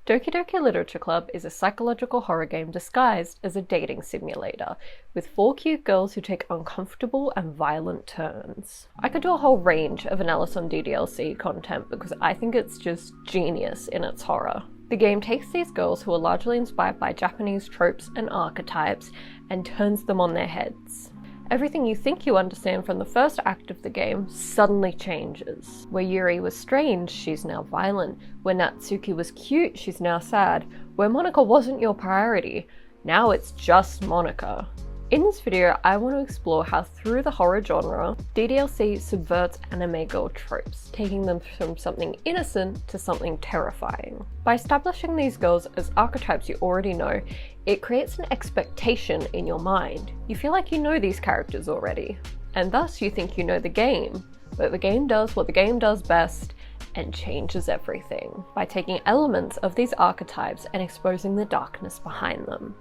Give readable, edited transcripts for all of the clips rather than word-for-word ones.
Doki Doki Literature Club is a psychological horror game disguised as a dating simulator, with 4 cute girls who take uncomfortable and violent turns. I could do a whole range of analysis on DDLC content because I think it's just genius in its horror. The game takes these girls who are largely inspired by Japanese tropes and archetypes and turns them on their heads. Everything you think you understand from the first act of the game suddenly changes. Where Yuri was strange, she's now violent. Where Natsuki was cute, she's now sad. Where Monica wasn't your priority, now it's just Monica. In this video, I want to explore how through the horror genre, DDLC subverts anime girl tropes, taking them from something innocent to something terrifying. By establishing these girls as archetypes you already know, it creates an expectation in your mind. You feel like you know these characters already, and thus you think you know the game, but the game does what the game does best and changes everything by taking elements of these archetypes and exposing the darkness behind them.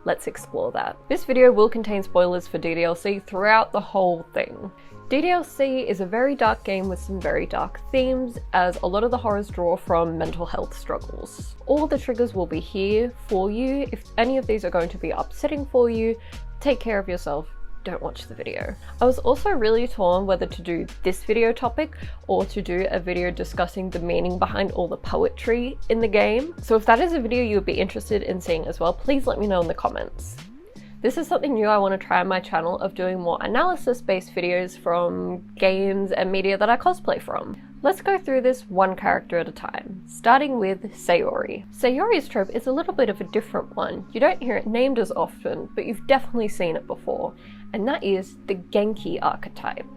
Let's explore that. This video will contain spoilers for DDLC throughout the whole thing. DDLC is a very dark game with some very dark themes, as a lot of the horrors draw from mental health struggles. All the triggers will be here for you. If any of these are going to be upsetting for you, take care of yourself. Don't watch the video. I was also really torn whether to do this video topic or to do a video discussing the meaning behind all the poetry in the game. So if that is a video you would be interested in seeing as well, please let me know in the comments. This is something new I want to try on my channel, of doing more analysis-based videos from games and media that I cosplay from. Let's go through this one character at a time, starting with Sori. Sayori's trope is a little bit of a different one. You don't hear it named as often, but you've definitely seen it before, and that is the Genki archetype.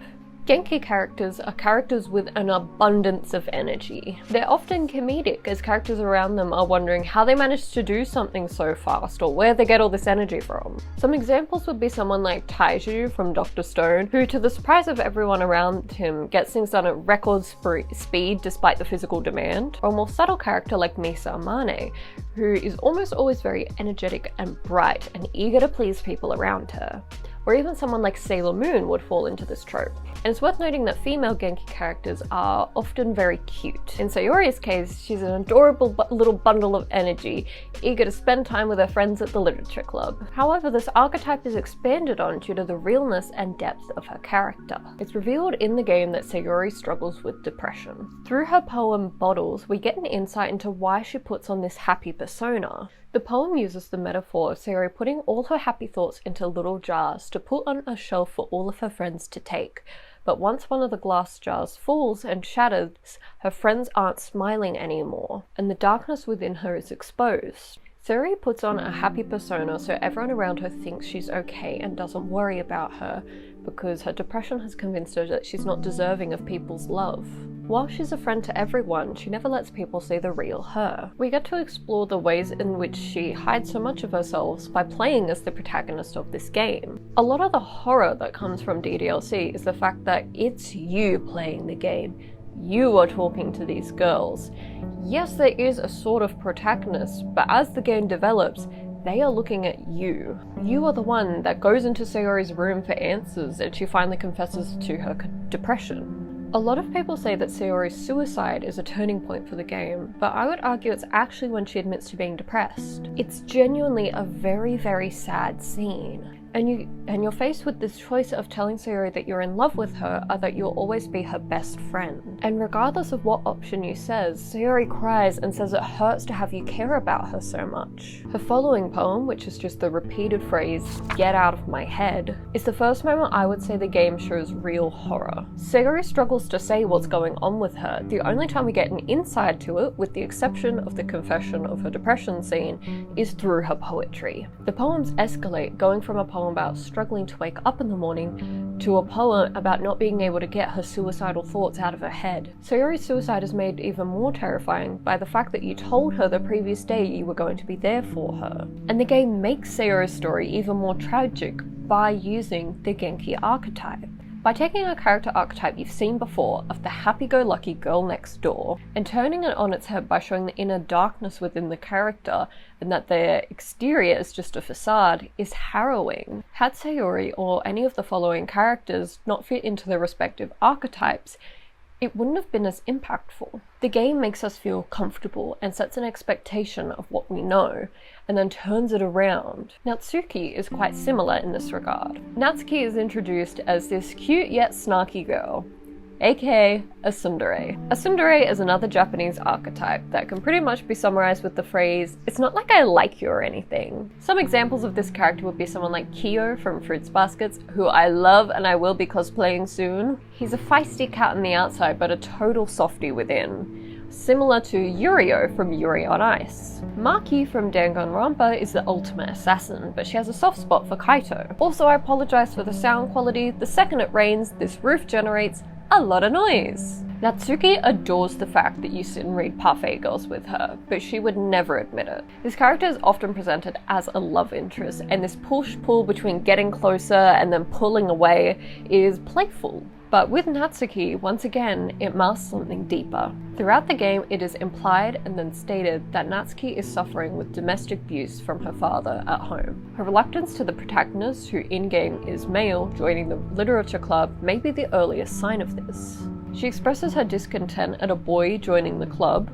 Genki characters are characters with an abundance of energy. They're often comedic, as characters around them are wondering how they managed to do something so fast or where they get all this energy from. Some examples would be someone like Taiju from Dr. Stone, who to the surprise of everyone around him gets things done at record speed despite the physical demand, or a more subtle character like Misa Amane, who is almost always very energetic and bright and eager to please people around her. Or even someone like Sailor Moon would fall into this trope. And it's worth noting that female Genki characters are often very cute. In Sayori's case, she's an adorable little bundle of energy, eager to spend time with her friends at the literature club. However, this archetype is expanded on due to the realness and depth of her character. It's revealed in the game that Sayori struggles with depression. Through her poem Bottles, we get an insight into why she puts on this happy persona. The poem uses the metaphor of Sori putting all her happy thoughts into little jars to put on a shelf for all of her friends to take. But once one of the glass jars falls and shatters, her friends aren't smiling anymore, and the darkness within her is exposed. Sori puts on a happy persona so everyone around her thinks she's okay and doesn't worry about her, because her depression has convinced her that she's not deserving of people's love. While she's a friend to everyone, she never lets people see the real her. We get to explore the ways in which she hides so much of herself by playing as the protagonist of this game. A lot of the horror that comes from DDLC is the fact that it's you playing the game. You are talking to these girls. Yes, there is a sort of protagonist, but as the game develops, they are looking at you. You are the one that goes into Sayori's room for answers and she finally confesses to her depression. A lot of people say that Sayori's suicide is a turning point for the game, but I would argue it's actually when she admits to being depressed. It's genuinely a very, very sad scene. And you're faced with this choice of telling Sayori that you're in love with her or that you'll always be her best friend. And regardless of what option you says, Sayori cries and says it hurts to have you care about her so much. Her following poem, which is just the repeated phrase, "get out of my head," is the first moment I would say the game shows real horror. Sayori struggles to say what's going on with her. The only time we get an insight to it, with the exception of the confession of her depression scene, is through her poetry. The poems escalate, going from a poem about struggling to wake up in the morning to a poem about not being able to get her suicidal thoughts out of her head. Sayori's suicide is made even more terrifying by the fact that you told her the previous day you were going to be there for her. And the game makes Sayori's story even more tragic by using the Genki archetype. By taking a character archetype you've seen before of the happy-go-lucky girl next door and turning it on its head by showing the inner darkness within the character and that their exterior is just a facade is harrowing. Had Sayori or any of the following characters not fit into their respective archetypes, it wouldn't have been as impactful. The game makes us feel comfortable and sets an expectation of what we know, and then turns it around. Natsuki is quite similar in this regard. Natsuki is introduced as this cute yet snarky girl, aka a tsundere. A tsundere is another Japanese archetype that can pretty much be summarized with the phrase, "It's not like I like you or anything." Some examples of this character would be someone like Kyo from Fruits Baskets, who I love and I will be cosplaying soon. He's a feisty cat on the outside but a total softie within, similar to Yurio from Yuri on Ice. Maki from Danganronpa is the ultimate assassin, but she has a soft spot for Kaito. Also, I apologize for the sound quality. The second it rains, this roof generates a lot of noise. Natsuki adores the fact that you sit and read parfait girls with her, but she would never admit it. This character is often presented as a love interest, and this push-pull between getting closer and then pulling away is playful. But with Natsuki, once again, it masks something deeper. Throughout the game, it is implied and then stated that Natsuki is suffering with domestic abuse from her father at home. Her reluctance to the protagonist, who in-game is male, joining the literature club may be the earliest sign of this. She expresses her discontent at a boy joining the club,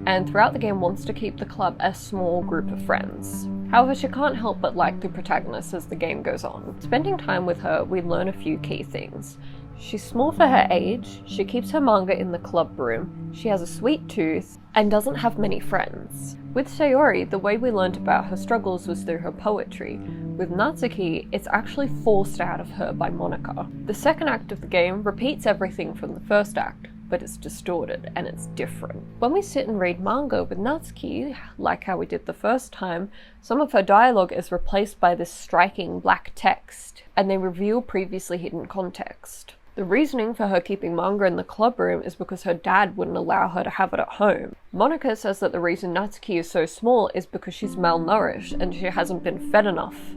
and throughout the game wants to keep the club a small group of friends. However, she can't help but like the protagonist as the game goes on. Spending time with her, we learn a few key things. She's small for her age, she keeps her manga in the club room, she has a sweet tooth, and doesn't have many friends. With Sayori, the way we learned about her struggles was through her poetry. With Natsuki, it's actually forced out of her by Monica. The second act of the game repeats everything from the first act, but it's distorted and it's different. When we sit and read manga with Natsuki, like how we did the first time, some of her dialogue is replaced by this striking black text, and they reveal previously hidden context. The reasoning for her keeping manga in the club room is because her dad wouldn't allow her to have it at home. Monica says that the reason Natsuki is so small is because she's malnourished and she hasn't been fed enough.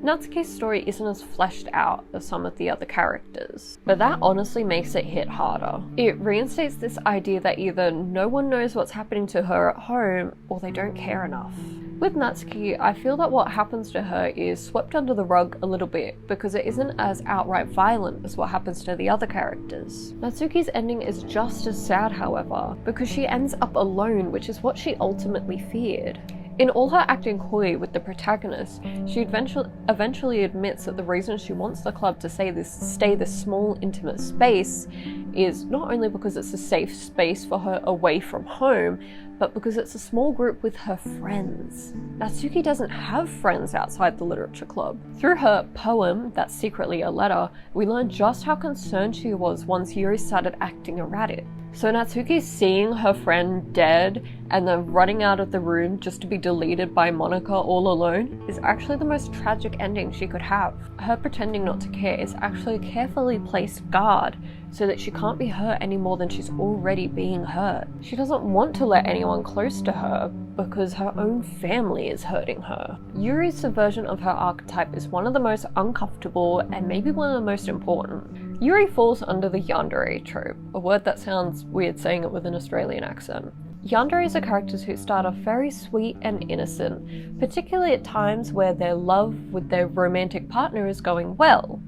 Natsuki's story isn't as fleshed out as some of the other characters, but that honestly makes it hit harder. It reinstates this idea that either no one knows what's happening to her at home or they don't care enough. With Natsuki, I feel that what happens to her is swept under the rug a little bit because it isn't as outright violent as what happens to the other characters. Natsuki's ending is just as sad, however, because she ends up alone, which is what she ultimately feared. In all her acting coy with the protagonist, she eventually admits that the reason she wants the club to stay this small, intimate space is not only because it's a safe space for her away from home, but because it's a small group with her friends. Natsuki doesn't have friends outside the literature club. Through her poem, that's secretly a letter, we learn just how concerned she was once Yuri started acting erratic. So Natsuki seeing her friend dead and then running out of the room just to be deleted by Monica all alone is actually the most tragic ending she could have. Her pretending not to care is actually a carefully placed guard so that she can't be hurt any more than she's already being hurt. She doesn't want to let anyone close to her because her own family is hurting her. Yuri's subversion of her archetype is one of the most uncomfortable and maybe one of the most important. Yuri falls under the yandere trope, a word that sounds weird saying it with an Australian accent. Yanderes are characters who start off very sweet and innocent, particularly at times where their love with their romantic partner is going well.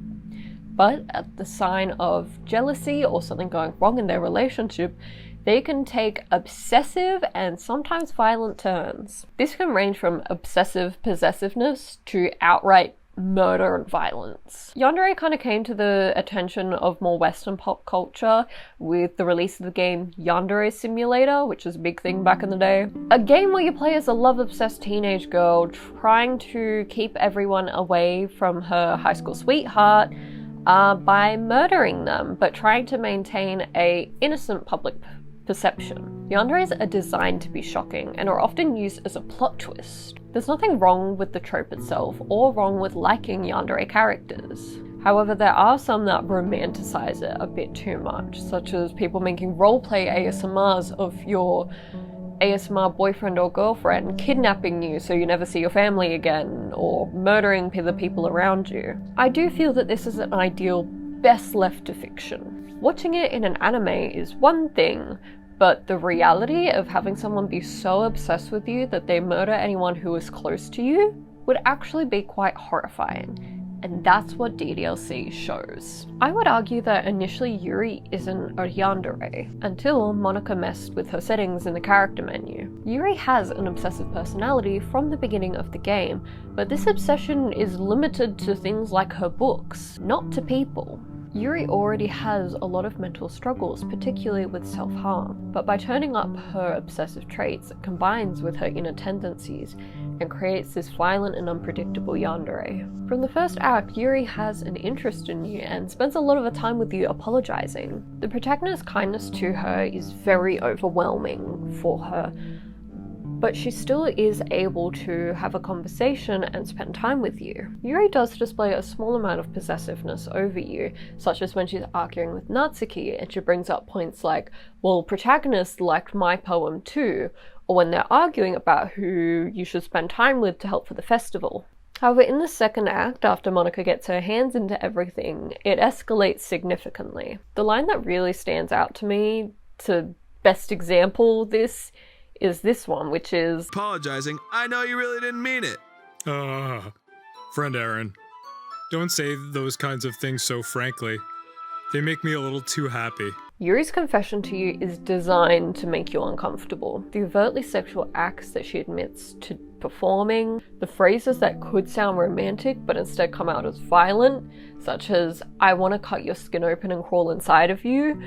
But at the sign of jealousy or something going wrong in their relationship, they can take obsessive and sometimes violent turns. This can range from obsessive possessiveness to outright murder and violence. Yandere kind of came to the attention of more Western pop culture with the release of the game Yandere Simulator, which was a big thing back in the day. A game where you play as a love-obsessed teenage girl trying to keep everyone away from her high school sweetheart by murdering them, but trying to maintain an innocent public perception. Yanderes are designed to be shocking and are often used as a plot twist. There's nothing wrong with the trope itself or wrong with liking yandere characters. However, there are some that romanticize it a bit too much, such as people making roleplay ASMRs of your ASMR boyfriend or girlfriend kidnapping you so you never see your family again, or murdering the people around you. I do feel that this is an ideal best left to fiction. Watching it in an anime is one thing, but the reality of having someone be so obsessed with you that they murder anyone who is close to you would actually be quite horrifying. and that's what DDLC shows. I would argue that initially Yuri isn't a yandere, until Monika messed with her settings in the character menu. Yuri has an obsessive personality from the beginning of the game, but this obsession is limited to things like her books, not to people. Yuri already has a lot of mental struggles, particularly with self-harm, but by turning up her obsessive traits, it combines with her inner tendencies and creates this violent and unpredictable yandere. From the first act, Yuri has an interest in you and spends a lot of the time with you apologizing. The protagonist's kindness to her is very overwhelming for her, but she still is able to have a conversation and spend time with you. Yuri does display a small amount of possessiveness over you, such as when she's arguing with Natsuki and she brings up points like, well, protagonist liked my poem too, or when they're arguing about who you should spend time with to help for the festival. However, in the second act, after Monika gets her hands into everything, it escalates significantly. The line that really stands out to me, to best example this, is this one, which is, apologizing, I know you really didn't mean it. Friend Aaron, don't say those kinds of things so frankly. They make me a little too happy. Yuri's confession to you is designed to make you uncomfortable. The overtly sexual acts that she admits to performing, the phrases that could sound romantic but instead come out as violent, such as, I want to cut your skin open and crawl inside of you,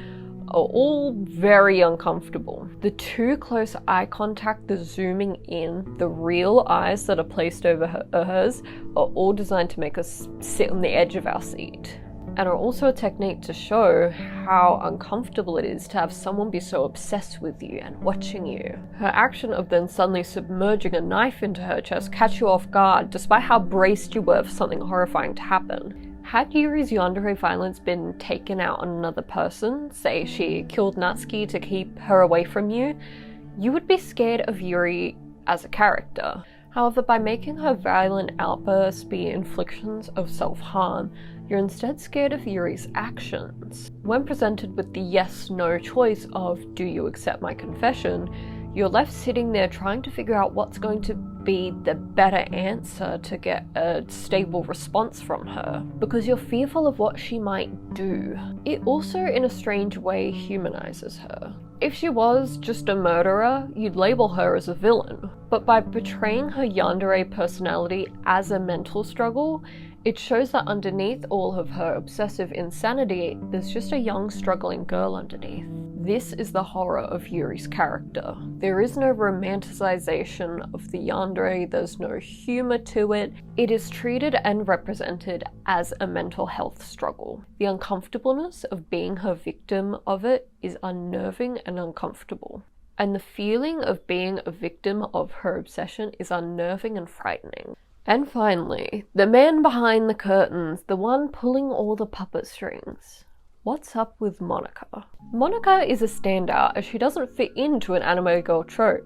are all very uncomfortable. The too close eye contact, the zooming in, the real eyes that are placed over hers are all designed to make us sit on the edge of our seat, and are also a technique to show how uncomfortable it is to have someone be so obsessed with you and watching you. Her action of then suddenly submerging a knife into her chest catch you off guard despite how braced you were for something horrifying to happen. Had Yuri's yandere violence been taken out on another person, say she killed Natsuki to keep her away from you, you would be scared of Yuri as a character. However, by making her violent outbursts be inflictions of self-harm, you're instead scared of Yuri's actions. When presented with the yes-no choice of, do you accept my confession, you're left sitting there trying to figure out what's going to be the better answer to get a stable response from her, because you're fearful of what she might do. It also, in a strange way, humanizes her. If she was just a murderer, you'd label her as a villain, but by portraying her yandere personality as a mental struggle, it shows that underneath all of her obsessive insanity, there's just a young, struggling girl underneath. This is the horror of Yuri's character. There is no romanticization of the yandere, there's no humor to it. It is treated and represented as a mental health struggle. The uncomfortableness of being her victim of it is unnerving and uncomfortable. And the feeling of being a victim of her obsession is unnerving and frightening. And finally, the man behind the curtains, the one pulling all the puppet strings. What's up with Monika? Monika is a standout as she doesn't fit into an anime girl trope,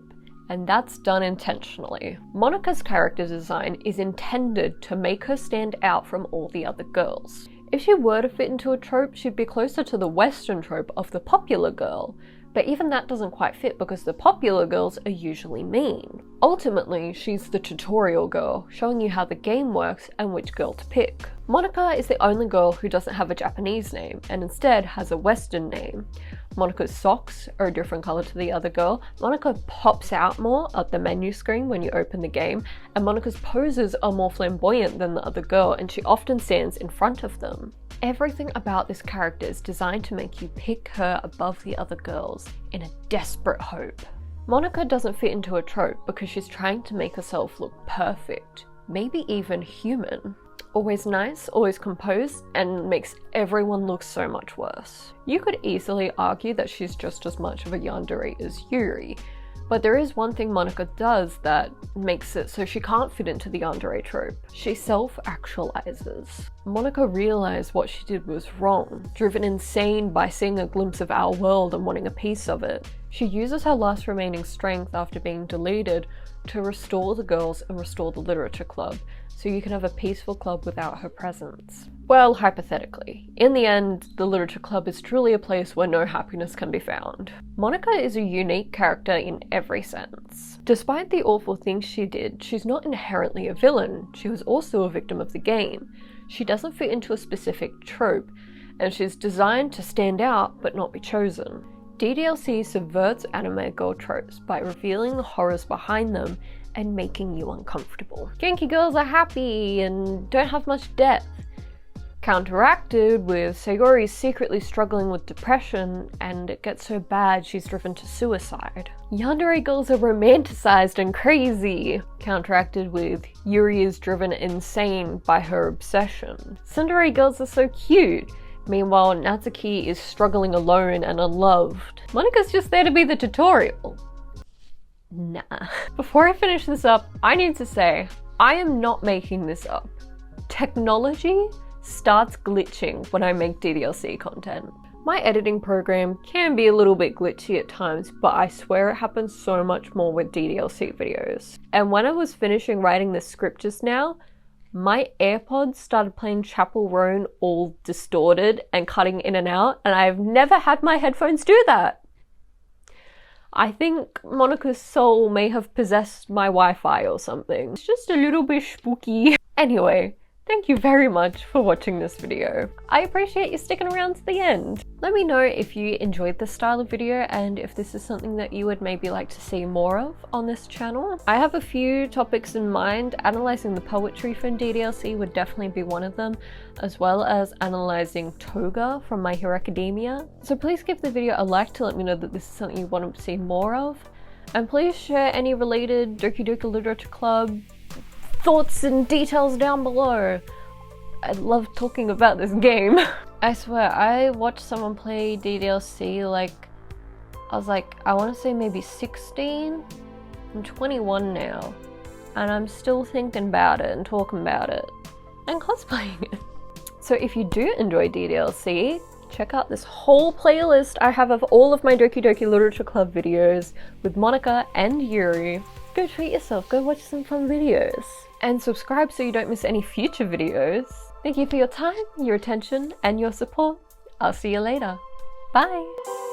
and that's done intentionally. Monika's character design is intended to make her stand out from all the other girls. If she were to fit into a trope, she'd be closer to the Western trope of the popular girl, but even that doesn't quite fit because the popular girls are usually mean. Ultimately, she's the tutorial girl, showing you how the game works and which girl to pick. Monika is the only girl who doesn't have a Japanese name, and instead has a Western name. Monika's socks are a different color to the other girl, Monika pops out more at the menu screen when you open the game, and Monika's poses are more flamboyant than the other girl, and she often stands in front of them. Everything about this character is designed to make you pick her above the other girls in a desperate hope. Monika doesn't fit into a trope because she's trying to make herself look perfect, maybe even human. Always nice, always composed, and makes everyone look so much worse. You could easily argue that she's just as much of a yandere as Yuri, but there is one thing Monika does that makes it so she can't fit into the yandere trope. She self-actualizes. Monika realized what she did was wrong, driven insane by seeing a glimpse of our world and wanting a piece of it. She uses her last remaining strength after being deleted to restore the girls and restore the literature club, so you can have a peaceful club without her presence. Well, hypothetically. In the end, the literature club is truly a place where no happiness can be found. Monika is a unique character in every sense. Despite the awful things she did, she's not inherently a villain. She was also a victim of the game. She doesn't fit into a specific trope, and she's designed to stand out but not be chosen. DDLC subverts anime girl tropes by revealing the horrors behind them and making you uncomfortable. Genki girls are happy and don't have much depth, counteracted with Sayori secretly struggling with depression and it gets so bad she's driven to suicide. Yandere girls are romanticized and crazy, counteracted with Yuri is driven insane by her obsession. Tsundere girls are so cute, meanwhile Natsuki is struggling alone and unloved. Monika's just there to be the tutorial. Nah. Before I finish this up, I need to say, I am not making this up. Technology starts glitching when I make DDLC content. My editing program can be a little bit glitchy at times, but I swear it happens so much more with DDLC videos. And when I was finishing writing this script just now, my AirPods started playing Chapel Roan all distorted and cutting in and out, and I've never had my headphones do that. I think Monika's soul may have possessed my Wi-Fi or something. It's just a little bit spooky. Anyway, thank you very much for watching this video. I appreciate you sticking around to the end. Let me know if you enjoyed this style of video and if this is something that you would maybe like to see more of on this channel. I have a few topics in mind. Analyzing the poetry from DDLC would definitely be one of them, as well as analyzing Toga from My Hero Academia. So please give the video a like to let me know that this is something you want to see more of. And please share any related Doki Doki Literature Club thoughts and details down below. I love talking about this game. I swear, I watched someone play DDLC I want to say maybe 16? I'm 21 now, and I'm still thinking about it and talking about it and cosplaying it. So if you do enjoy DDLC, check out this whole playlist I have of all of my Doki Doki Literature Club videos with Monika and Yuri. Go treat yourself, go watch some fun videos. And subscribe so you don't miss any future videos. Thank you for your time, your attention, and your support. I'll see you later. Bye!